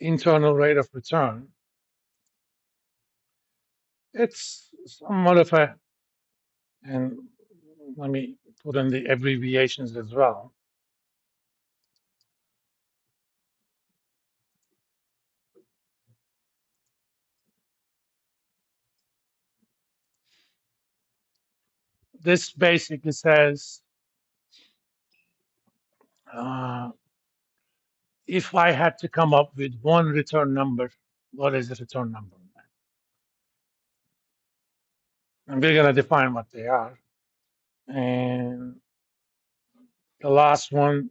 internal rate of return, it's somewhat of a, and let me put in the abbreviations as well. This basically says uh, if I had to come up with one return number, what is the return number? And we're going to define what they are. And the last one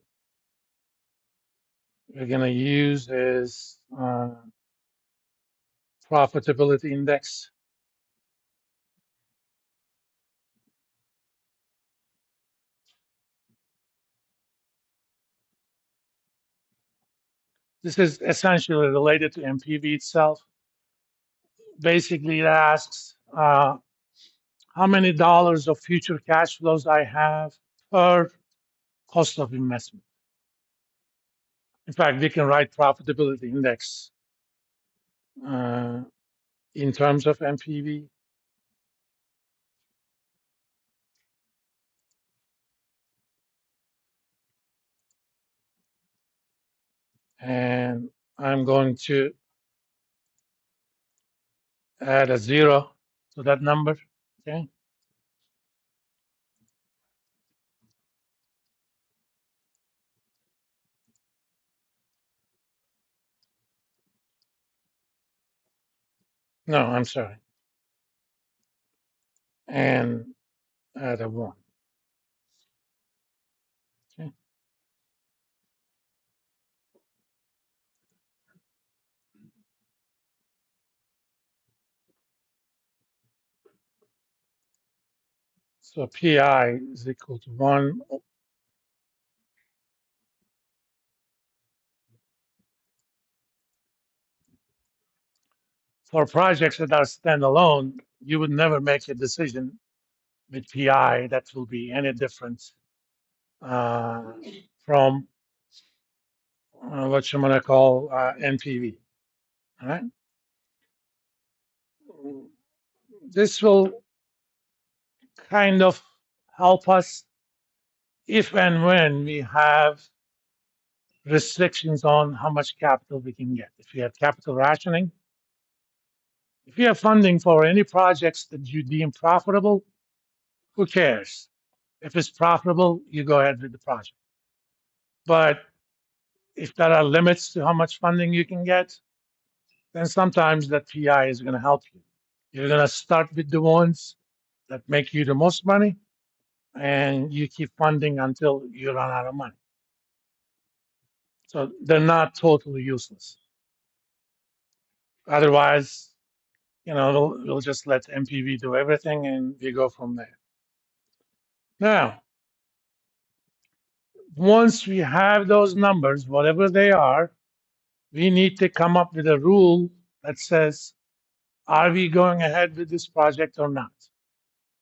we're going to use is profitability index. This is essentially related to MPV itself. Basically, it asks how many dollars of future cash flows I have per cost of investment. In fact, we can write profitability index uh, in terms of MPV. And I'm going to add a 0 to that number. Okay. No, I'm sorry. And add a 1. Okay. So PI is equal to 1. For projects that are standalone, you would never make a decision with PI that will be any different from what you want to call NPV. All right. This will kind of help us if and when we have restrictions on how much capital we can get. If you have capital rationing, if you have funding for any projects that you deem profitable, who cares? If it's profitable, you go ahead with the project. But if there are limits to how much funding you can get, then sometimes that PI is going to help you. You're going to start with the ones that make you the most money, and you keep funding until you run out of money. So they're not totally useless. Otherwise, we'll just let MPV do everything and we go from there. Now, once we have those numbers, whatever they are, we need to come up with a rule that says, are we going ahead with this project or not?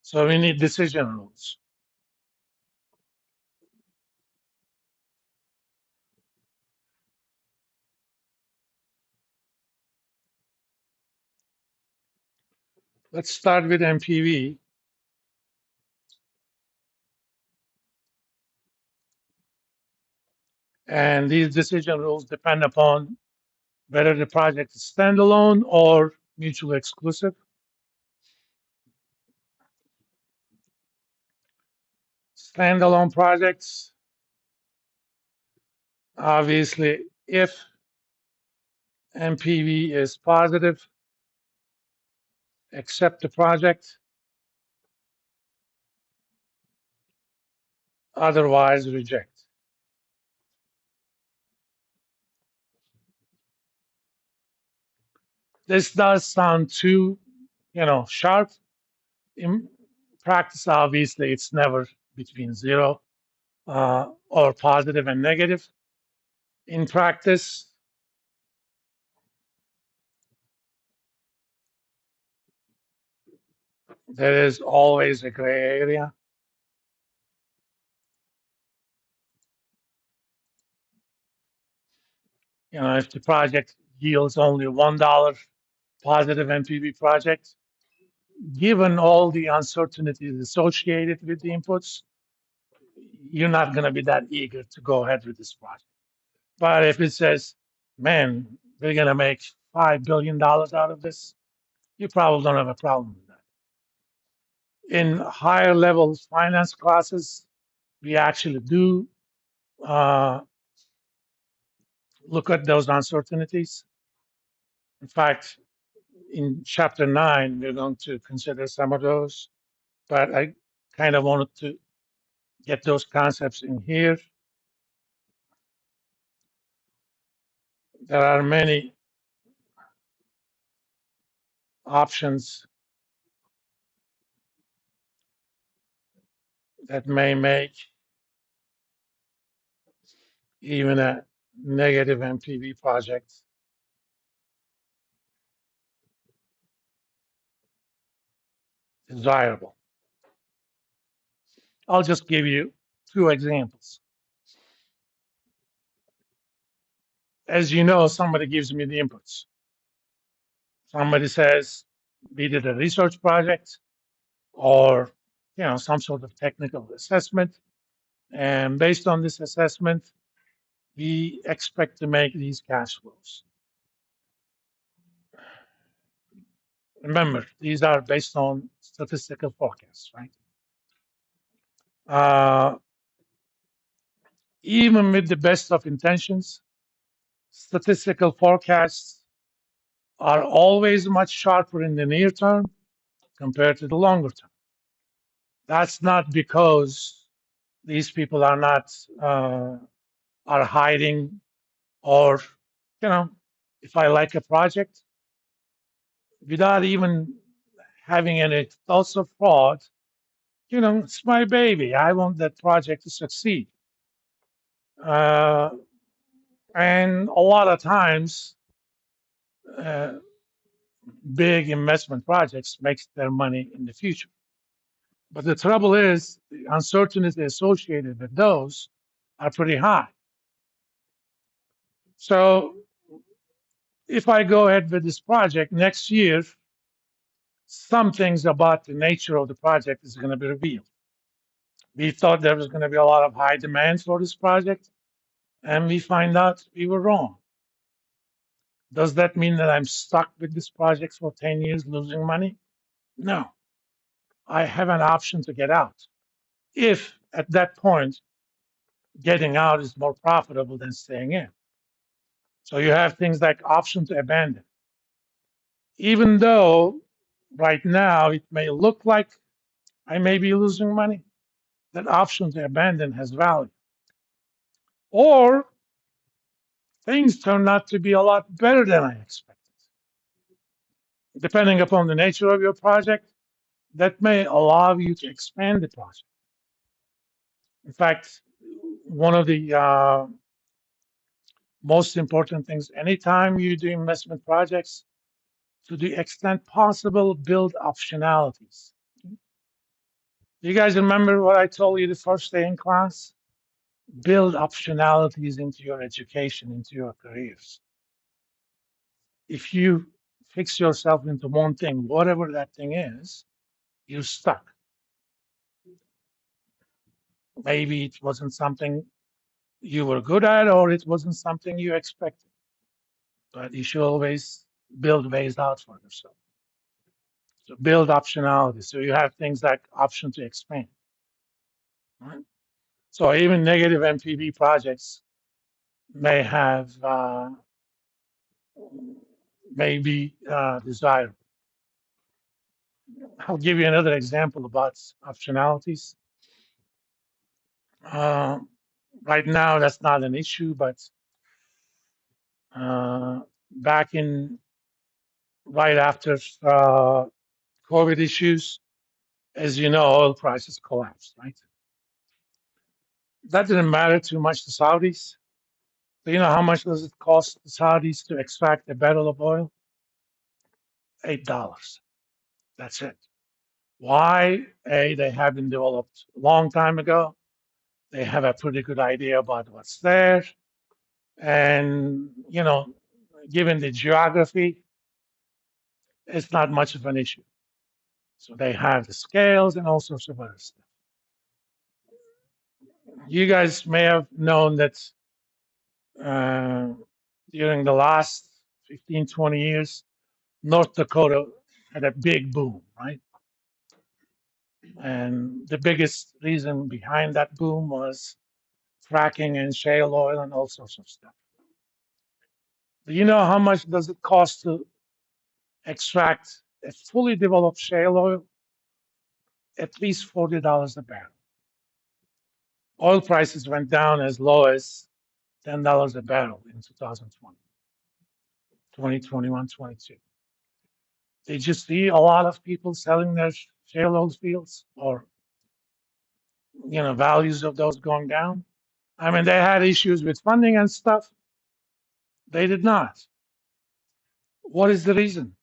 So we need decision rules. Let's start with MPV. And these decision rules depend upon whether the project is standalone or mutually exclusive. Standalone projects, obviously, if MPV is positive, accept the project, otherwise reject. This does sound too, sharp. In practice, obviously, it's never between 0 or positive and negative. In practice, there is always a gray area. If the project yields only $1 positive NPV project, given all the uncertainties associated with the inputs, you're not going to be that eager to go ahead with this project. But if it says, man, we're going to make $5 billion out of this, you probably don't have a problem with that. In higher level finance classes, we actually do uh, look at those uncertainties. In fact, in chapter 9, we're going to consider some of those, but I kind of wanted to get those concepts in here. There are many options that may make even a negative NPV project desirable. I'll just give you two examples. As you know, somebody gives me the inputs. Somebody says, we did a research project or some sort of technical assessment. And based on this assessment, we expect to make these cash flows. Remember, these are based on statistical forecasts, right? Even with the best of intentions, statistical forecasts are always much sharper in the near term compared to the longer term. That's not because these people are not are hiding, or if I like a project without even having any thoughts of fraud, it's my baby. I want that project to succeed. And a lot of times, uh, big investment projects makes their money in the future. But the trouble is, the uncertainty associated with those are pretty high. So if I go ahead with this project next year, some things about the nature of the project is going to be revealed. We thought there was going to be a lot of high demand for this project, and we find out we were wrong. Does that mean that I'm stuck with this project for 10 years losing money? No. I have an option to get out. If at that point, getting out is more profitable than staying in. So you have things like option to abandon. Even though right now it may look like I may be losing money, that option to abandon has value. Or things turn out to be a lot better than I expected. Depending upon the nature of your project, that may allow you to expand the project. In fact, one of the most important things anytime you do investment projects, to the extent possible, build optionalities. You guys remember what I told you the first day in class? Build optionalities into your education, into your careers. If you fix yourself into one thing, whatever that thing is, you're stuck. Maybe it wasn't something you were good at, or it wasn't something you expected. But you should always build ways out for yourself. So build optionality. So you have things like option to expand. Right? So even negative NPV projects may have may be desirable. I'll give you another example about optionalities. Right now, that's not an issue, but back in right after COVID issues, as you know, oil prices collapsed, right? That didn't matter too much to Saudis. So you know how much does it cost the Saudis to extract a barrel of oil? $8. That's it. Why? They have been developed a long time ago. They have a pretty good idea about what's there. And, given the geography, it's not much of an issue. So they have the scales and all sorts of other stuff. You guys may have known that uh, during the last 15, 20 years, North Dakota had a big boom, right? And the biggest reason behind that boom was fracking and shale oil and all sorts of stuff. Do you know how much does it cost to extract a fully developed shale oil? At least $40 a barrel. Oil prices went down as low as $10 a barrel in 2020, 2021, 22. Did you see a lot of people selling their shale oil fields, or values of those going down? I mean, they had issues with funding and stuff. They did not. What is the reason?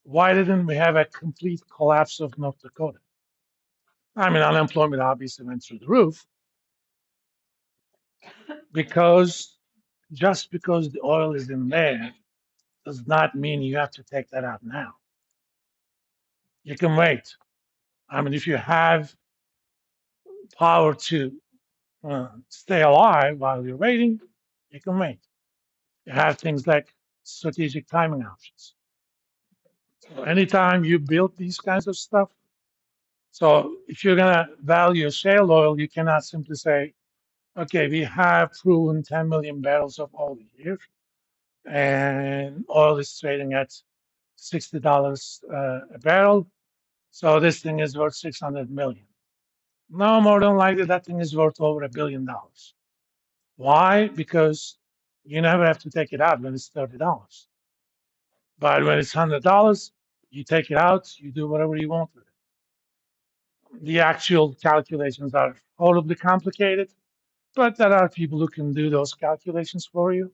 Why didn't we have a complete collapse of North Dakota? I mean, unemployment obviously went through the roof because just because the oil is in there does not mean you have to take that out now. You can wait. I mean, if you have power to stay alive while you're waiting, you can wait. You have things like strategic timing options. So anytime you build these kinds of stuff, so if you're going to value shale oil, you cannot simply say, okay, we have proven 10 million barrels of oil here, and oil is trading at $60 a barrel. So this thing is worth 600 million. No, more than likely that thing is worth over $1 billion. Why? Because you never have to take it out when it's $30. But when it's $100, you take it out, you do whatever you want with it. The actual calculations are horribly complicated, but there are people who can do those calculations for you.